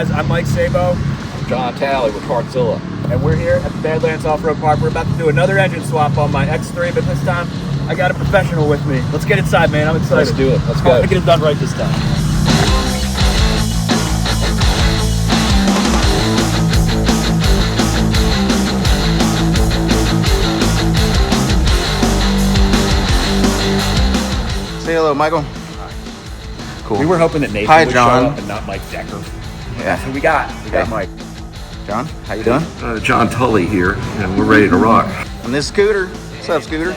guys? I'm Mike Sabo. I'm John Talley with Partzilla. And we're here at the Badlands Off-Road Park. We're about to do another engine swap on my X3, but this time I got a professional with me. Let's get inside, man. I'm excited. Let's do it. Let's go. Let's get it done right this time. Say hello, Michael. Cool. We were hoping that Nathan Hi, would John. show up and not Mike Decker. Yeah. So we got Mike. John, how you doing? John Talley here, and we're ready to rock. On this scooter. What's up, scooter?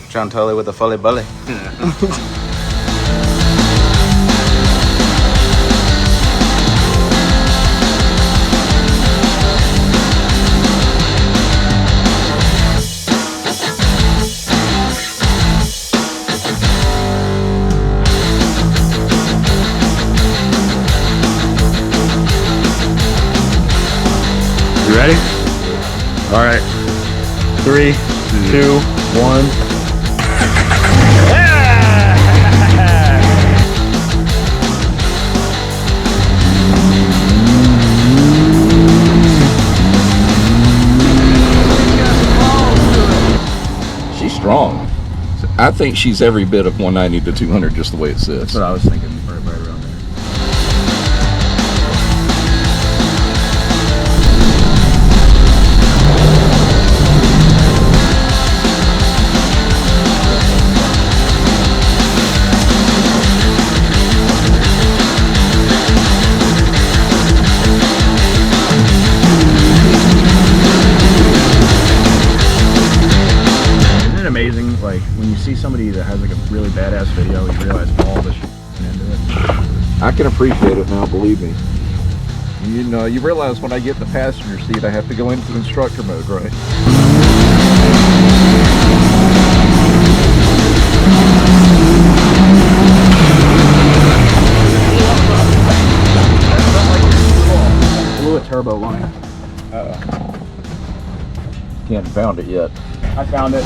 John Talley with the Fully Bully. You ready? All right. 3, 2, 1. She's strong. I think she's every bit of 190 to 200 just the way it sits. That's what I was thinking, right around there. Amazing, like when you see somebody that has like a really badass video, you realize all the shit into it. I can appreciate it now, believe me. You know, you realize when I get in the passenger seat, I have to go into instructor mode, right? Blew a turbo line. Can't found it yet. I found it.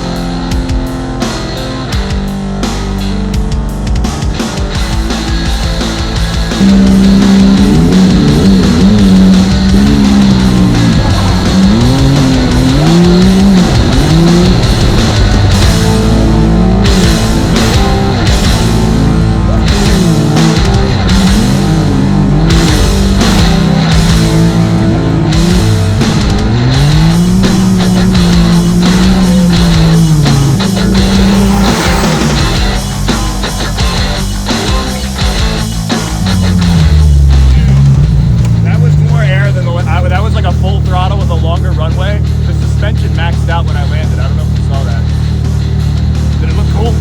That was like a full throttle with a longer runway. The suspension maxed out when I landed. I don't know if you saw that. Did it look cool?